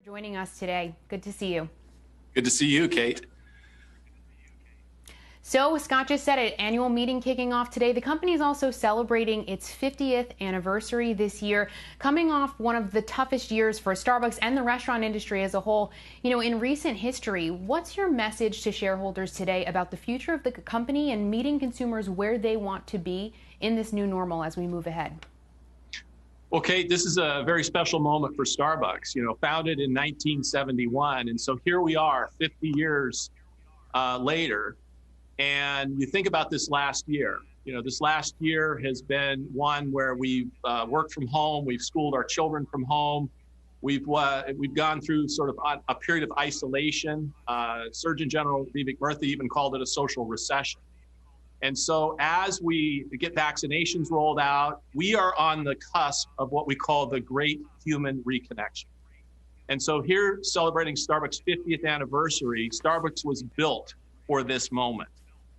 Joining us today. Good to see you. Good to see you, Kate. So Scott just said it, annual meeting kicking off today. The company is also celebrating its 50th anniversary this year, coming off one of the toughest years for Starbucks and the restaurant industry as a whole. You know, in recent history, what's your message to shareholders today about the future of the company and meeting consumers where they want to be in this new normal as we move ahead? Well, Kate, this is a very special moment for Starbucks, founded in 1971. And so here we are 50 years later. And you think about this last year. This last year has been one where we've worked from home. We've schooled our children from home. We've gone through sort of a period of isolation. Surgeon General Lee McMurthy even called it a social recession. And so as we get vaccinations rolled out, we are on the cusp of what we call the great human reconnection. And so here, celebrating Starbucks' 50th anniversary, Starbucks was built for this moment.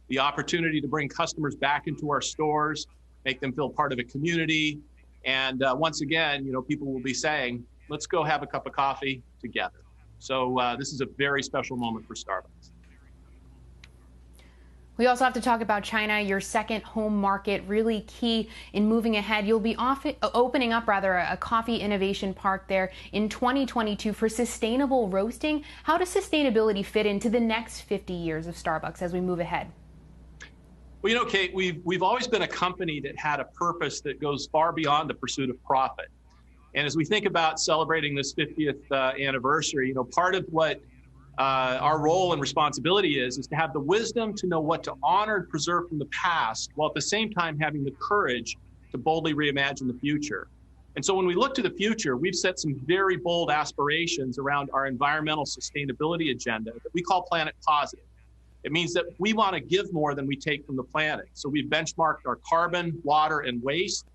The opportunity to bring customers back into our stores, make them feel part of a community. And once again, people will be saying, let's go have a cup of coffee together. So this is a very special moment for Starbucks. We also have to talk about China, your second home market, really key in moving ahead. You'll be opening up a coffee innovation park there in 2022 for sustainable roasting. How does sustainability fit into the next 50 years of Starbucks as we move ahead? Well, Kate, we've always been a company that had a purpose that goes far beyond the pursuit of profit. And as we think about celebrating this 50th anniversary, part of what our role and responsibility is to have the wisdom to know what to honor and preserve from the past, while at the same time having the courage to boldly reimagine the future. And so when we look to the future, we've set some very bold aspirations around our environmental sustainability agenda that we call Planet Positive. It means that we want to give more than we take from the planet. So we've benchmarked our carbon, water, and waste,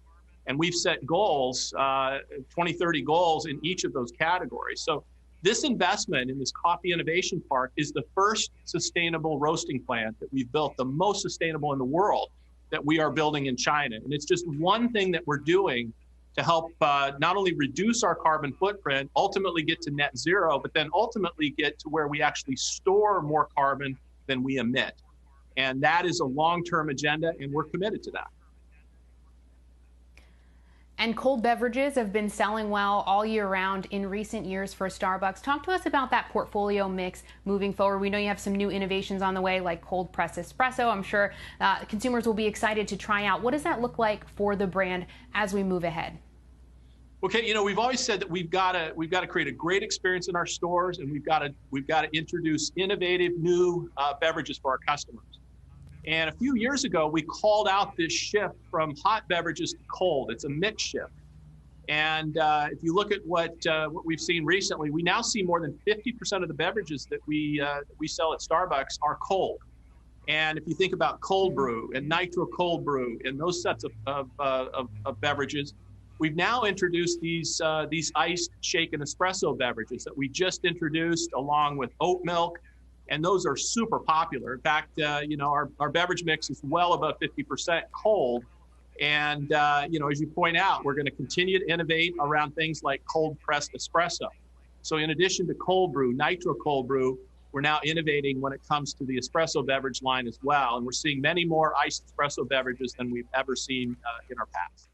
and we've set goals, 2030 goals in each of those categories. So this investment in this coffee innovation park is the first sustainable roasting plant that we've built, the most sustainable in the world that we are building in China. And it's just one thing that we're doing to help not only reduce our carbon footprint, ultimately get to net zero, but then ultimately get to where we actually store more carbon than we emit. And that is a long-term agenda, and we're committed to that. And cold beverages have been selling well all year round in recent years for Starbucks. Talk to us about that portfolio mix moving forward. We know you have some new innovations on the way, like cold press espresso. I'm sure consumers will be excited to try out. What does that look like for the brand as we move ahead? Okay, we've always said that we've got to create a great experience in our stores, and we've got to introduce innovative new beverages for our customers. And a few years ago, we called out this shift from hot beverages to cold. It's a mix shift. And if you look at what we've seen recently, we now see more than 50% of the beverages that we sell at Starbucks are cold. And if you think about cold brew and nitro cold brew and those sets of beverages, we've now introduced these iced shaken espresso beverages that we just introduced along with oat milk. And those are super popular. In fact, our beverage mix is well above 50% cold. And, as you point out, we're going to continue to innovate around things like cold pressed espresso. So in addition to cold brew, nitro cold brew, we're now innovating when it comes to the espresso beverage line as well. And we're seeing many more iced espresso beverages than we've ever seen in our past.